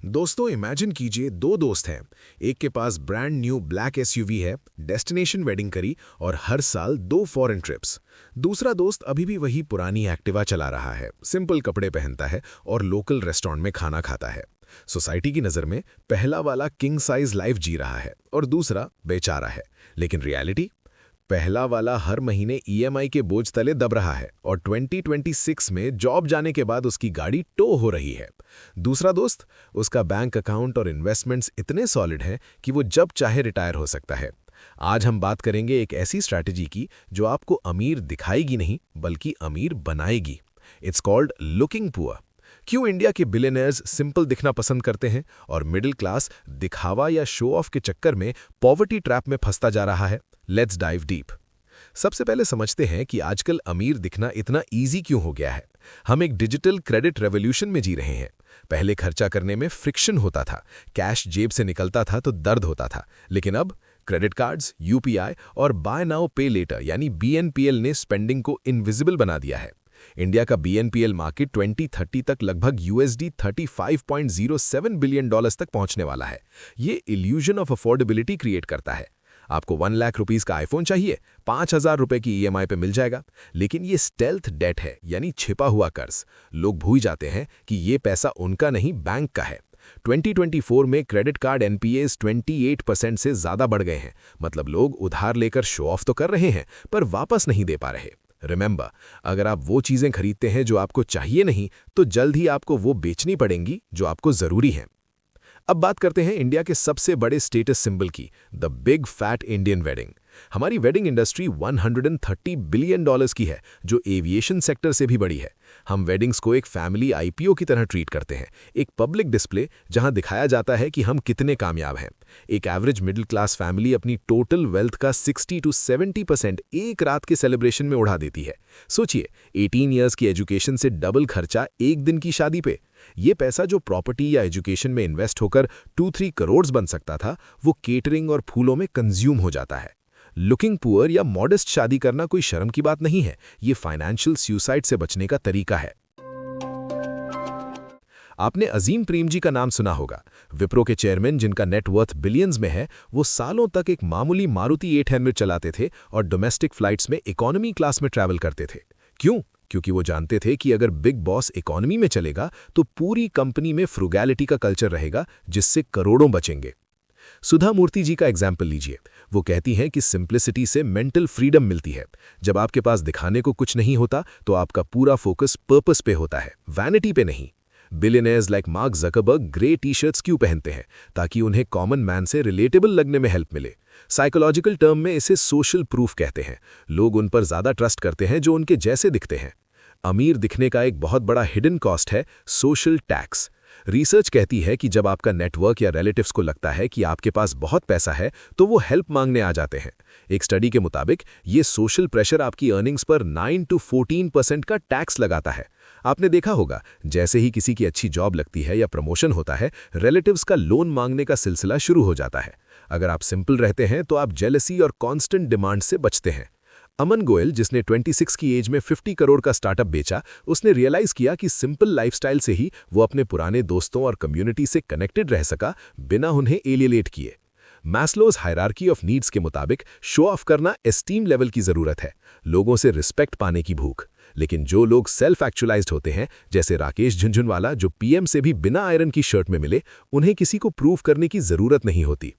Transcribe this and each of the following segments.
दोस्तों इमेजिन कीजिए दो दोस्त हैं। एक के पास ब्रांड न्यू ब्लैक एसयूवी है, डेस्टिनेशन वेडिंग करी और हर साल 2 फॉरेन ट्रिप्स। दूसरा दोस्त अभी भी वही पुरानी एक्टिवा चला रहा है, सिंपल कपड़े पहनता है और लोकल रेस्टोरेंट में खाना खाता है। सोसाइटी की नज़र में पहला वाला किंग साइज लाइफ जी रहा है और दूसरा बेचारा है। लेकिन रियलिटी, पहला वाला हर महीने ईएमआई के बोझ तले दब रहा है और 2026 में जॉब जाने के बाद उसकी गाड़ी टो हो रही है। दूसरा दोस्त, उसका बैंक अकाउंट और इन्वेस्टमेंट्स इतने सॉलिड हैं कि वो जब चाहे रिटायर हो सकता है। आज हम बात करेंगे एक ऐसी स्ट्रैटेजी की जो आपको अमीर दिखाएगी नहीं बल्कि अमीर बनाएगी। It's called looking poor. क्यों इंडिया के बिलियनर्स सिंपल दिखना पसंद करते हैं और मिडिल क्लास दिखावा या शो ऑफ के चक्कर में पॉवर्टी ट्रैप में फंसता जा रहा है? Let's dive deep. सबसे पहले समझते हैं कि आजकल अमीर दिखना इतना इजी क्यों हो गया है। हम एक डिजिटल क्रेडिट रेवोल्यूशन में जी रहे हैं। पहले खर्चा करने में फ्रिक्शन होता था, कैश जेब से निकलता था तो दर्द होता था। लेकिन अब क्रेडिट कार्ड्स, यूपीआई और बाय नाउ पे लेटर यानी बीएनपीएल ने स्पेंडिंग को इनविजिबल बना दिया है। इंडिया का बीएनपीएल मार्केट 2030 तक लगभग यूएसडी $35.07 बिलियन तक पहुंचने वाला है। ये इल्यूजन ऑफ अफोर्डेबिलिटी क्रिएट करता है। आपको 1 लाख रुपीस का आईफोन चाहिए, 5,000 रुपए की ईएमआई पे मिल जाएगा। लेकिन ये स्टेल्थ डेट है, यानी छिपा हुआ कर्ज। लोग भूल जाते हैं कि ये पैसा उनका नहीं, बैंक का है। 2024 में क्रेडिट कार्ड एनपीएस 28% से ज्यादा बढ़ गए हैं। मतलब लोग उधार लेकर शो ऑफ तो कर रहे हैं पर वापस नहीं दे पा रहे। रिमेंबर, अगर आप वो चीजें खरीदते हैं जो आपको चाहिए नहीं, तो जल्द ही आपको वो बेचनी पड़ेंगी जो आपको जरूरी है। अब बात करते हैं इंडिया के सबसे बड़े स्टेटस सिंबल की, the big fat Indian wedding. हमारी वेडिंग इंडस्ट्री $130 बिलियन की है, जो एविएशन सेक्टर से भी बड़ी है। हम वेडिंग्स को एक फैमिली आईपीओ की तरह ट्रीट करते हैं, एक पब्लिक डिस्प्ले जहां दिखाया जाता है कि हम कितने कामयाब हैं। एक एवरेज मिडिल क्लास फैमिली अपनी टोटल वेल्थ का 60 to 70% एक रात के सेलिब्रेशन में उड़ा देती है। सोचिए, 18 ईयर्स की एजुकेशन से डबल खर्चा एक दिन की शादी पे। ये पैसा जो प्रॉपर्टी या एजुकेशन में इन्वेस्ट होकर 2-3 करोड़ बन सकता था, वो केटरिंग और फूलों में कंज्यूम हो जाता है। लुकिंग पुअर या मॉडेस्ट शादी करना कोई शर्म की बात नहीं है, ये फाइनेंशियल सुसाइड से बचने का तरीका है। आपने अजीम प्रेम जी का नाम सुना होगा। विप्रो के चेयरमैन, जिनका नेटवर्थ बिलियंस में है, वो सालों तक एक मामूली मारुति 800 चलाते थे और डोमेस्टिक फ्लाइट्स में इकोनॉमी क्लास में ट्रैवल करते थे। क्यों? क्योंकि वो जानते थे कि अगर बिग बॉस इकोनॉमी में चलेगा तो पूरी कंपनी में फ्रुगैलिटी का कल्चर रहेगा, जिससे करोड़ों बचेंगे। सुधा मूर्ति जी का एग्जाम्पल लीजिए। वो कहती हैं कि सिंप्लिसिटी से मेंटल फ्रीडम मिलती है। जब आपके पास दिखाने को कुछ नहीं होता तो आपका पूरा फोकस पर्पस पे होता है, वैनिटी पे नहीं। Billionaires like mark Zuckerberg grey T shirts क्यों पहनते हैं? ताकि उन्हें कॉमन मैन से रिलेटेबल लगने में हेल्प मिले। साइकोलॉजिकल टर्म में इसे सोशल प्रूफ कहते हैं। लोग उन पर ज्यादा ट्रस्ट करते हैं जो उनके जैसे दिखते हैं। अमीर दिखने का एक बहुत बड़ा हिडन कॉस्ट है सोशल टैक्स। रिसर्च कहती है कि जब आपका नेटवर्क या रिलेटिव्स को लगता है कि आपके पास बहुत पैसा है तो वो हेल्प मांगने आ जाते हैं। एक स्टडी के मुताबिक ये सोशल प्रेशर आपकी अर्निंग्स पर 9 to 14% का टैक्स लगाता है। आपने देखा होगा, जैसे ही किसी की अच्छी जॉब लगती है या प्रमोशन होता है, रिलेटिव्स का लोन मांगने का सिलसिला शुरू हो जाता है। अगर आप सिंपल रहते हैं तो आप जेलसी और कांस्टेंट डिमांड से बचते हैं। अमन गोयल, जिसने 26 की एज में 50 करोड़ का स्टार्टअप बेचा, उसने रियलाइज किया कि सिंपल लाइफस्टाइल से ही वो अपने पुराने दोस्तों और कम्युनिटी से कनेक्टेड रह सका, बिना उन्हें एलिएनेट किए। मैस्लोज हायरार्की ऑफ नीड्स के मुताबिक शो ऑफ करना एस्टीम लेवल की जरूरत है, लोगों से रिस्पेक्ट पाने की भूख। लेकिन जो लोग सेल्फ एक्चुअलाइज्ड होते हैं, जैसे राकेश झुनझुनवाला जो पीएम से भी बिना आयरन की शर्ट में मिले, उन्हें किसी को प्रूव करने की जरूरत नहीं होती।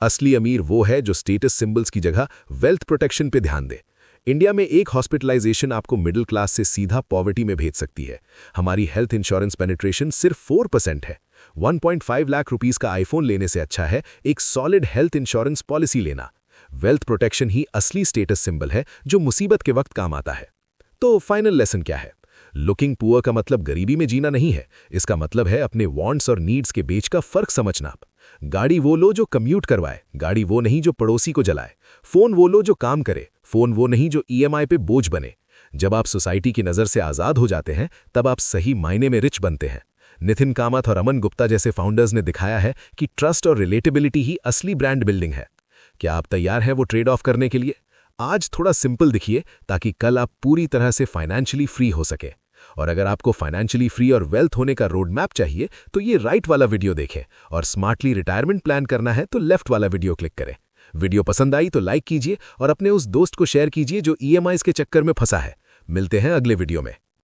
असली अमीर वो है जो स्टेटस सिंबल्स की जगह वेल्थ प्रोटेक्शन पे ध्यान दे। इंडिया में एक हॉस्पिटलाइजेशन आपको मिडिल क्लास से सीधा पॉवर्टी में भेज सकती है। हमारी हेल्थ इंश्योरेंस पेनिट्रेशन सिर्फ 4% है। 1.5 लाख रुपीस का आईफोन लेने से अच्छा है एक सॉलिड हेल्थ इंश्योरेंस पॉलिसी लेना। वेल्थ प्रोटेक्शन ही असली स्टेटस सिंबल है जो मुसीबत के वक्त काम आता है। तो फाइनल लेसन क्या है? लुकिंग पुअर का मतलब गरीबी में जीना नहीं है। इसका मतलब है अपने वांट्स और नीड्स के बीच का फर्क समझना। गाड़ी वो लो जो कम्यूट करवाए, गाड़ी वो नहीं जो पड़ोसी को जलाए। फोन वो लो जो काम करे, फोन वो नहीं जो ईएमआई पे बोझ बने। जब आप सोसाइटी की नजर से आजाद हो जाते हैं, तब आप सही मायने में रिच बनते हैं। नितिन कामत और अमन गुप्ता जैसे फाउंडर्स ने दिखाया है कि ट्रस्ट और रिलेटेबिलिटी ही असली ब्रांड बिल्डिंग है। क्या आप तैयार हैं वो ट्रेड ऑफ करने के लिए? आज थोड़ा सिंपल दिखिए ताकि कल आप पूरी तरह से फाइनेंशियली फ्री हो सके। और अगर आपको फाइनेंशियली फ्री और वेल्थ होने का रोड मैप चाहिए तो ये राइट वाला वीडियो देखें, और स्मार्टली रिटायरमेंट प्लान करना है तो लेफ्ट वाला वीडियो क्लिक करें। वीडियो पसंद आई तो लाइक कीजिए और अपने उस दोस्त को शेयर कीजिए जो ईएमआईज़ के चक्कर में फंसा है। मिलते हैं अगले वीडियो में।